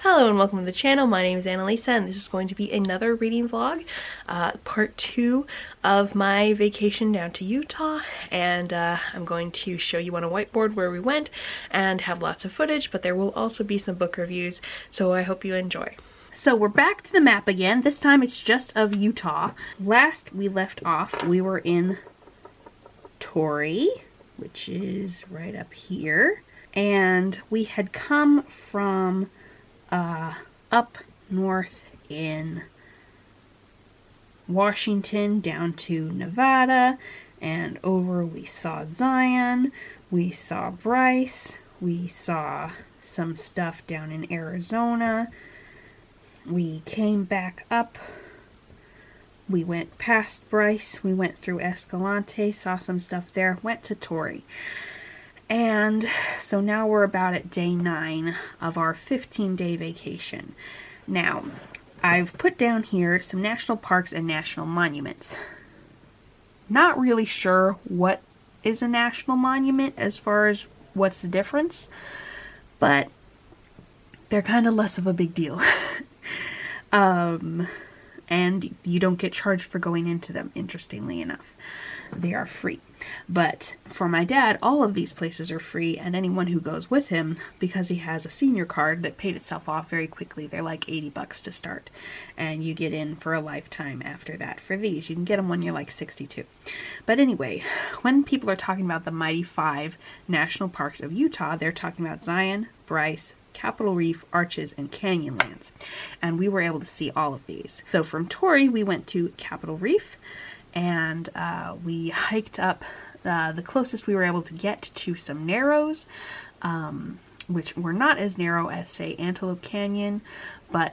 Hello and welcome to the channel. My name is Annalisa and this is going to be another reading vlog, part 2 of my vacation down to Utah, and I'm going to show you on a whiteboard where we went and have lots of footage, but there will also be some book reviews, so I hope you enjoy. So we're back to the map again. This time it's just of Utah. Last we left off, we were in Torrey, which is right up here, and we had come from up north in Washington down to Nevada, and over we saw Zion, we saw Bryce, we saw some stuff down in Arizona, we came back up, we went past Bryce, we went through Escalante, saw some stuff there, went to Torrey. And so now we're about at day 9 of our 15-day vacation. Now, I've put down here some national parks and national monuments. Not really sure what is a national monument as far as what's the difference, but they're kind of less of a big deal. And you don't get charged for going into them, interestingly enough. They are free. But for my dad, all of these places are free, and anyone who goes with him, because he has a senior card that paid itself off very quickly, they're like $80 to start, and you get in for a lifetime after that for these. You can get them when you're like 62. But anyway, when people are talking about the mighty 5 national parks of Utah, they're talking about Zion, Bryce, Capitol Reef, Arches, and Canyonlands. And we were able to see all of these. So from Torrey, we went to Capitol Reef, and we hiked up the closest we were able to get to some narrows, which were not as narrow as, say, Antelope Canyon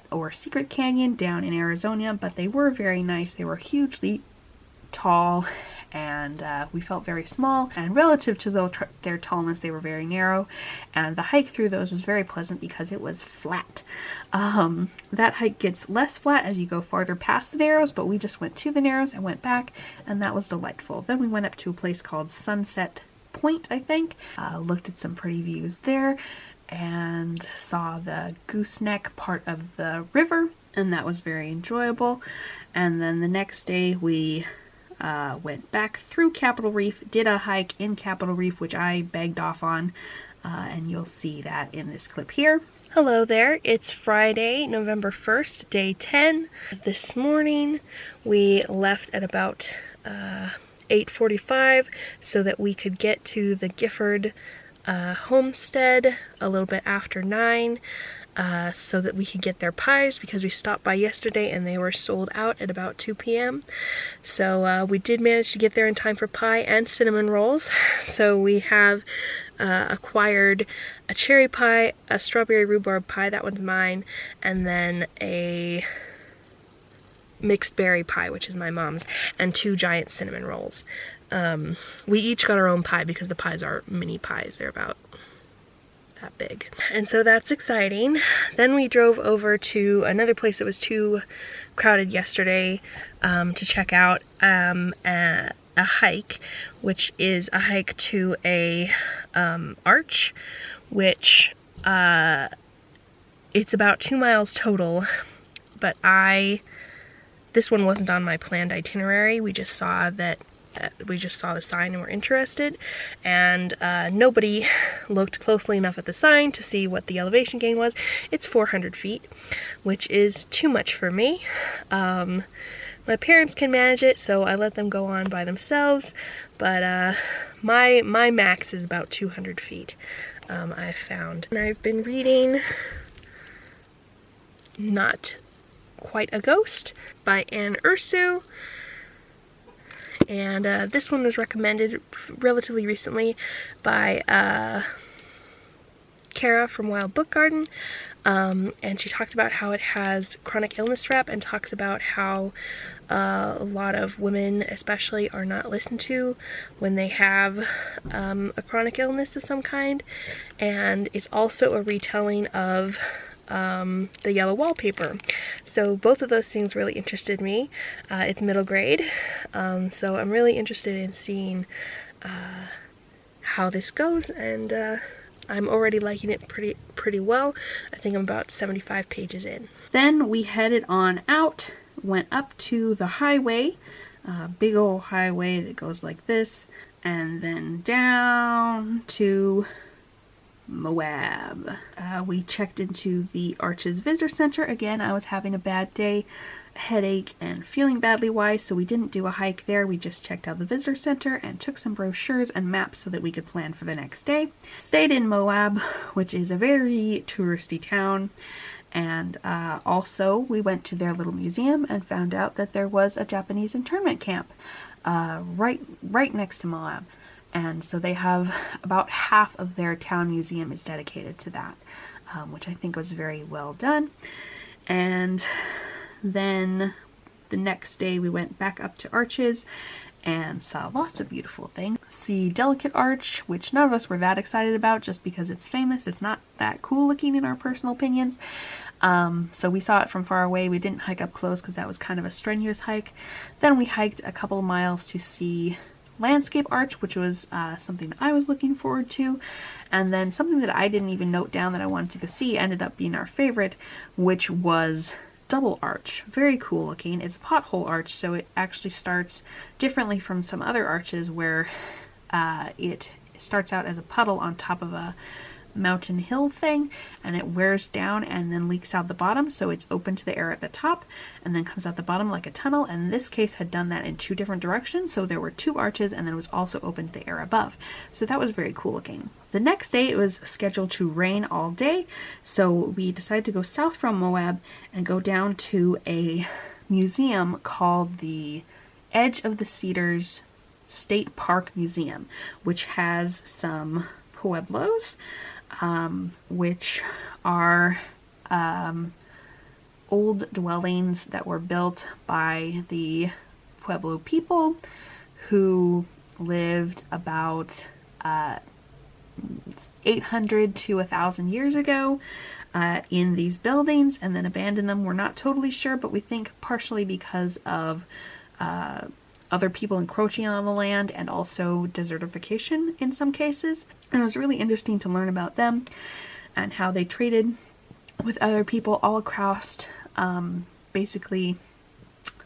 or Secret Canyon down in Arizona, but they were very nice. They were hugely tall, and we felt very small, and relative to their tallness, they were very narrow, and the hike through those was very pleasant because it was flat. That hike gets less flat as you go farther past the narrows, but we just went to the narrows and went back, and that was delightful. Then we went up to a place called Sunset Point, I think, looked at some pretty views there, and saw the gooseneck part of the river, and that was very enjoyable. And then the next day we went back through Capitol Reef, did a hike in Capitol Reef, which I begged off on, and you'll see that in this clip here. Hello there, it's Friday, November 1st, day 10. This morning we left at about 8:45 so that we could get to the Gifford homestead a little bit after 9. So that we could get their pies, because we stopped by yesterday and they were sold out at about 2 p.m. So we did manage to get there in time for pie and cinnamon rolls. So we have acquired a cherry pie, a strawberry rhubarb pie, that one's mine, and then a mixed berry pie, which is my mom's, and 2 giant cinnamon rolls. We each got our own pie because the pies are mini pies. They're about that big. And so that's exciting. Then we drove over to another place that was too crowded yesterday to check out, a hike, which is a hike to a arch, which it's about 2 miles total, but this one wasn't on my planned itinerary. We just saw the sign and were interested, and nobody looked closely enough at the sign to see what the elevation gain was. It's 400 feet, which is too much for me. My parents can manage it, so I let them go on by themselves, but my max is about 200 feet, I've found. And I've been reading Not Quite a Ghost by Anne Ursu. And this one was recommended relatively recently by Kara from Wild Book Garden, and she talked about how it has chronic illness rep, and talks about how a lot of women especially are not listened to when they have a chronic illness of some kind. And it's also a retelling of the Yellow Wallpaper. So both of those things really interested me. It's middle grade, so I'm really interested in seeing how this goes, and I'm already liking it pretty well. I think I'm about 75 pages in. Then we headed on out, went up to the highway, big old highway that goes like this, and then down to Moab. We checked into the Arches Visitor Center. Again, I was having a bad day, headache, and feeling badly wise, so we didn't do a hike there. We just checked out the visitor center and took some brochures and maps so that we could plan for the next day. Stayed in Moab, which is a very touristy town, and also we went to their little museum and found out that there was a Japanese internment camp right next to Moab. And so they have about half of their town museum is dedicated to that, which I think was very well done. And then the next day we went back up to Arches and saw lots of beautiful things. See Delicate Arch, which none of us were that excited about just because it's famous. It's not that cool looking in our personal opinions. So we saw it from far away. We didn't hike up close because that was kind of a strenuous hike. Then we hiked a couple miles to see Landscape Arch, which was something that I was looking forward to. And then something that I didn't even note down that I wanted to go see ended up being our favorite, which was Double Arch. Very cool looking. It's a pothole arch, so it actually starts differently from some other arches where it starts out as a puddle on top of a mountain hill thing, and it wears down and then leaks out the bottom, so it's open to the air at the top and then comes out the bottom like a tunnel. And in this case had done that in two different directions, so there were two arches and then it was also open to the air above, so that was very cool looking. The next day it was scheduled to rain all day, so we decided to go south from Moab and go down to a museum called the Edge of the Cedars State Park Museum, which has some pueblos, which are old dwellings that were built by the Pueblo people who lived about 800 to 1,000 years ago in these buildings and then abandoned them. We're not totally sure, but we think partially because of other people encroaching on the land and also desertification in some cases. And it was really interesting to learn about them and how they traded with other people all across basically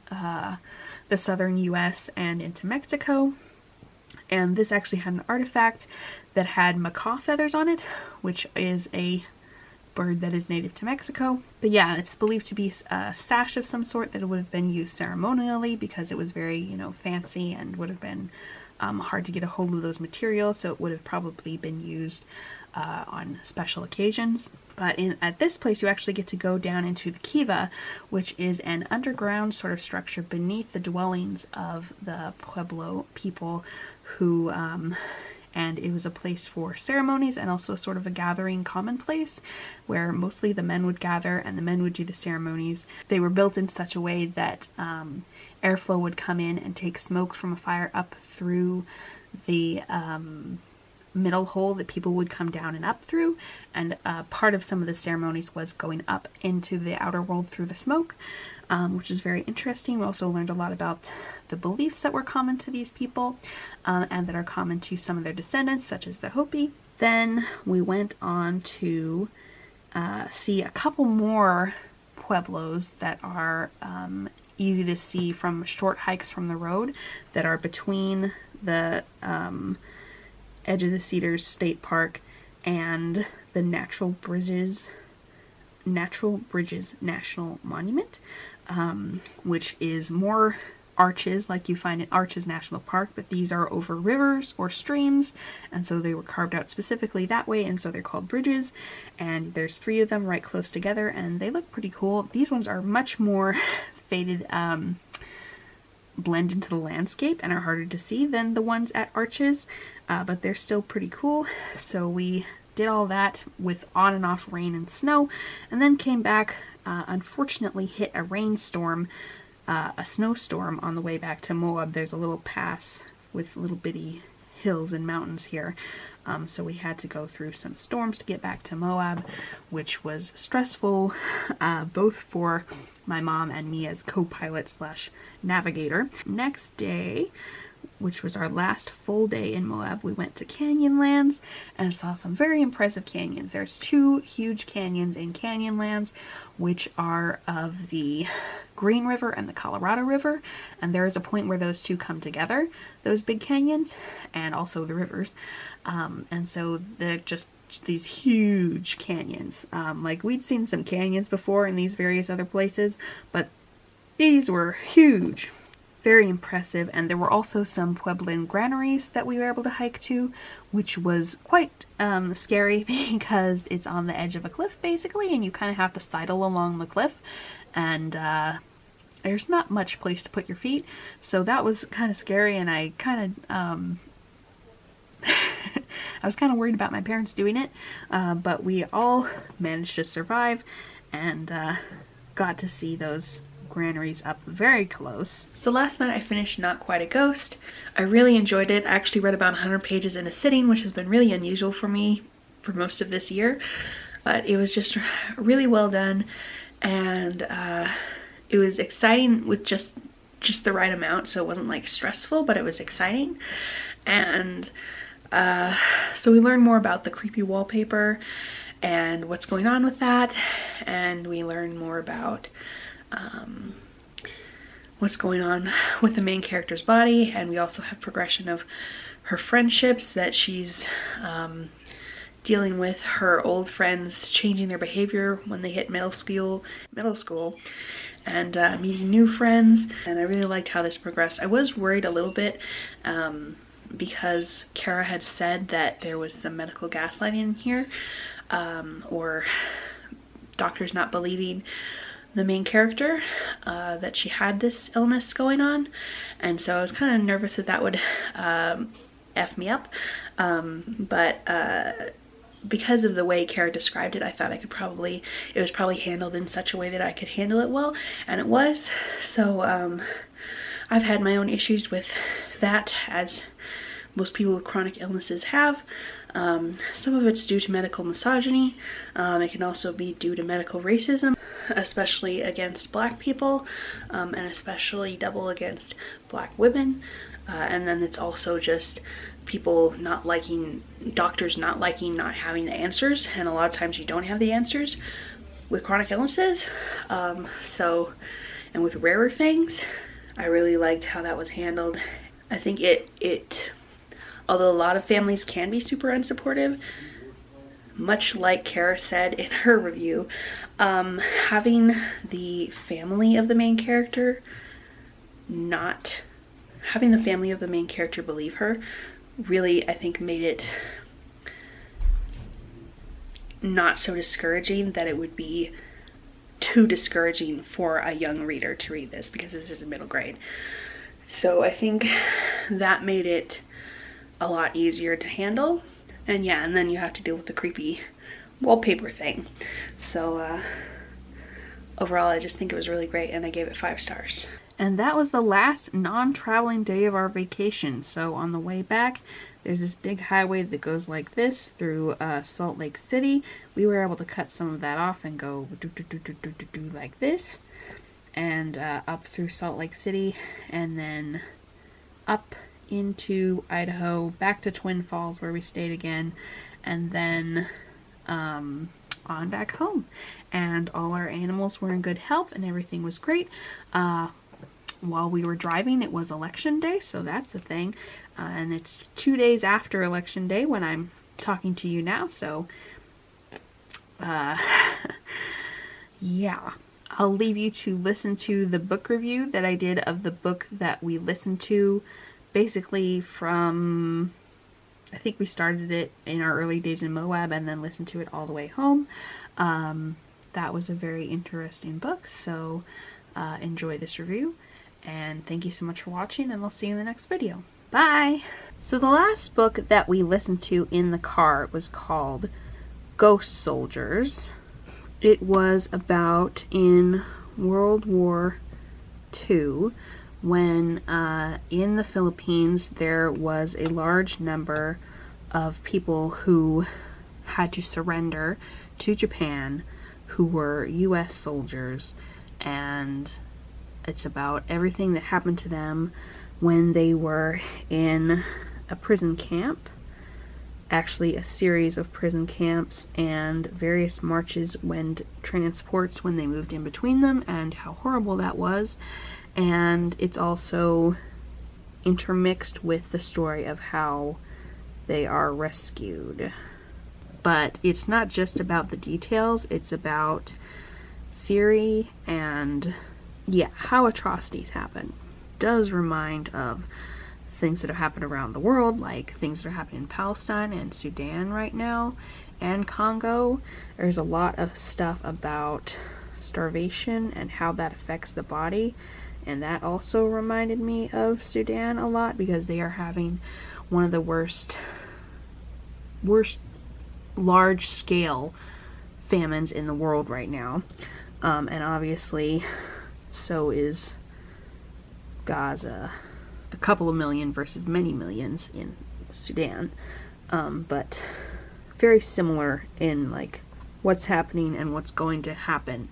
the southern US and into Mexico. And this actually had an artifact that had macaw feathers on it, which is a bird that is native to Mexico. But yeah, it's believed to be a sash of some sort that would have been used ceremonially because it was very, fancy and would have been hard to get a hold of those materials, so it would have probably been used on special occasions. But at this place you actually get to go down into the kiva, which is an underground sort of structure beneath the dwellings of the Pueblo people who and it was a place for ceremonies and also sort of a gathering common place where mostly the men would gather and the men would do the ceremonies. They were built in such a way that airflow would come in and take smoke from a fire up through the middle hole that people would come down and up through, and part of some of the ceremonies was going up into the outer world through the smoke, which is very interesting. We also learned a lot about the beliefs that were common to these people and that are common to some of their descendants, such as the Hopi. Then we went on to see a couple more pueblos that are easy to see from short hikes from the road that are between the Edge of the Cedars State Park and the Natural Bridges National Monument, which is more arches like you find in Arches National Park, but these are over rivers or streams, and so they were carved out specifically that way, and so they're called bridges, and there's 3 of them right close together, and they look pretty cool. These ones are much more faded, blend into the landscape and are harder to see than the ones at Arches, but they're still pretty cool. So we did all that with on and off rain and snow, and then came back, unfortunately hit a rainstorm, a snowstorm on the way back to Moab. There's a little pass with little bitty hills and mountains here, so we had to go through some storms to get back to Moab, which was stressful, both for my mom and me as co-pilot slash navigator. Next day which was our last full day in Moab, we went to Canyonlands and saw some very impressive canyons. There's 2 huge canyons in Canyonlands, which are of the Green River and the Colorado River, and there is a point where those 2 come together, those big canyons, and also the rivers. And so they're just these huge canyons. Like, we'd seen some canyons before in these various other places, but these were huge. Very impressive. And there were also some Puebloan granaries that we were able to hike to, which was quite scary because it's on the edge of a cliff basically, and you kind of have to sidle along the cliff, and there's not much place to put your feet, so that was kind of scary. And I kind of I was kind of worried about my parents doing it, but we all managed to survive and got to see those granaries up very close. So last night I finished Not Quite a Ghost. I really enjoyed it. I actually read about 100 pages in a sitting, which has been really unusual for me for most of this year, but it was just really well done, and it was exciting with just the right amount, so it wasn't like stressful, but it was exciting. And so we learned more about the creepy wallpaper and what's going on with that, and we learned more about what's going on with the main character's body, and we also have progression of her friendships, that she's dealing with her old friends changing their behavior when they hit middle school, and meeting new friends. And I really liked how this progressed. I was worried a little bit because Kara had said that there was some medical gaslighting in here, or doctors not believing the main character, that she had this illness going on, and so I was kind of nervous that that would F me up, but because of the way Kara described it, I thought it was probably handled in such a way that I could handle it well, and it was. So I've had my own issues with that, as most people with chronic illnesses have. Some of it's due to medical misogyny. It can also be due to medical racism, especially against Black people, and especially double against Black women. And then it's also just people not liking, doctors not liking not having the answers, and a lot of times you don't have the answers with chronic illnesses. So, and with rarer things, I really liked how that was handled. I think although a lot of families can be super unsupportive, much like Kara said in her review, having the family of the main character believe her really, I think, made it not so discouraging that it would be too discouraging for a young reader to read this, because this is a middle grade. So I think that made it a lot easier to handle. And yeah, and then you have to deal with the creepy wallpaper thing. So overall, I just think it was really great, and I gave it 5 stars. And that was the last non-traveling day of our vacation. So on the way back, there's this big highway that goes like this through Salt Lake City. We were able to cut some of that off and go like this, and up through Salt Lake City, and then up into Idaho, back to Twin Falls where we stayed again, and then on back home. And all our animals were in good health and everything was great. While we were driving, it was election day, so that's a thing. And it's 2 days after election day when I'm talking to you now, so yeah. I'll leave you to listen to the book review that I did of the book that we listened to, basically from, I think we started it in our early days in Moab and then listened to it all the way home. That was a very interesting book, so enjoy this review, and thank you so much for watching, and I'll see you in the next video. Bye! So the last book that we listened to in the car was called Ghost Soldiers. It was about in World War II, when in the Philippines there was a large number of people who had to surrender to Japan, who were US soldiers, and it's about everything that happened to them, when they were in a prison camp, actually a series of prison camps and various marches and transports when they moved in between them, and how horrible that was. And it's also intermixed with the story of how they are rescued. But it's not just about the details, it's about theory and, yeah, how atrocities happen. It does remind of things that have happened around the world, like things that are happening in Palestine and Sudan right now, and Congo. There's a lot of stuff about starvation and how that affects the body, and that also reminded me of Sudan a lot, because they are having one of the worst large-scale famines in the world right now. And obviously, so is Gaza. A couple of million versus many millions in Sudan. But very similar in like what's happening and what's going to happen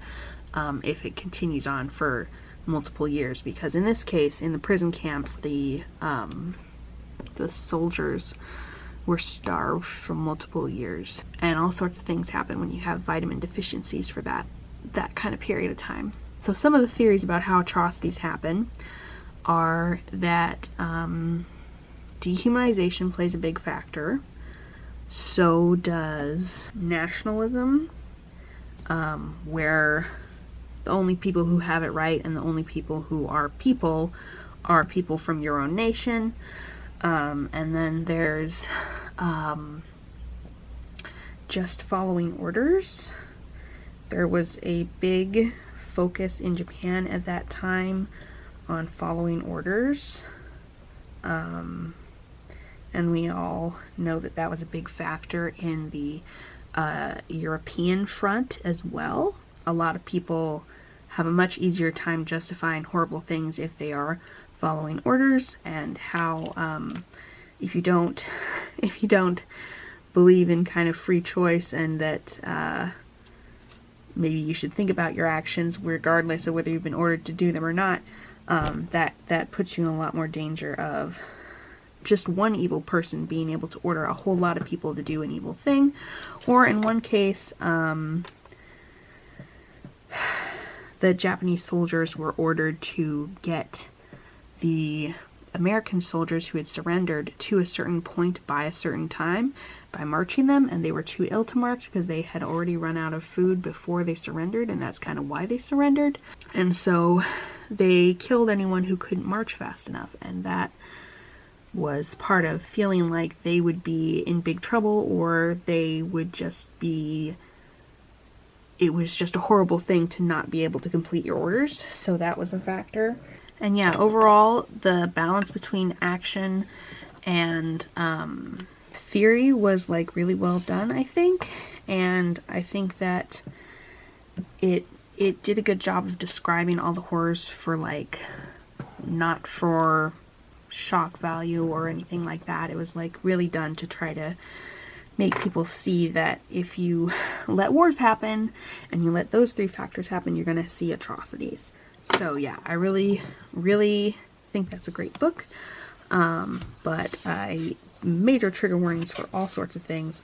if it continues on for multiple years. Because in this case, in the prison camps, the soldiers were starved for multiple years, and all sorts of things happen when you have vitamin deficiencies for that kind of period of time. So some of the theories about how atrocities happen are that dehumanization plays a big factor. So does nationalism, where the only people who have it right and the only people who are people from your own nation. And then there's just following orders. There was a big focus in Japan at that time on following orders. And we all know that that was a big factor in the European front as well. A lot of people have a much easier time justifying horrible things if they are following orders, and how if you don't believe in kind of free choice, and that maybe you should think about your actions regardless of whether you've been ordered to do them or not, that puts you in a lot more danger of just one evil person being able to order a whole lot of people to do an evil thing. Or in one case, the Japanese soldiers were ordered to get the American soldiers who had surrendered to a certain point by a certain time by marching them, and they were too ill to march because they had already run out of food before they surrendered, and that's kind of why they surrendered. And so they killed anyone who couldn't march fast enough, and that was part of feeling like they would be in big trouble, or they would just be, it was just a horrible thing to not be able to complete your orders. So that was a factor. And yeah, overall, the balance between action and theory was like really well done, I think. And I think that it did a good job of describing all the horrors for like, not for shock value or anything like that. It was like really done to try to make people see that if you let wars happen and you let those three factors happen, you're going to see atrocities. So yeah, I really, really think that's a great book. But major trigger warnings for all sorts of things.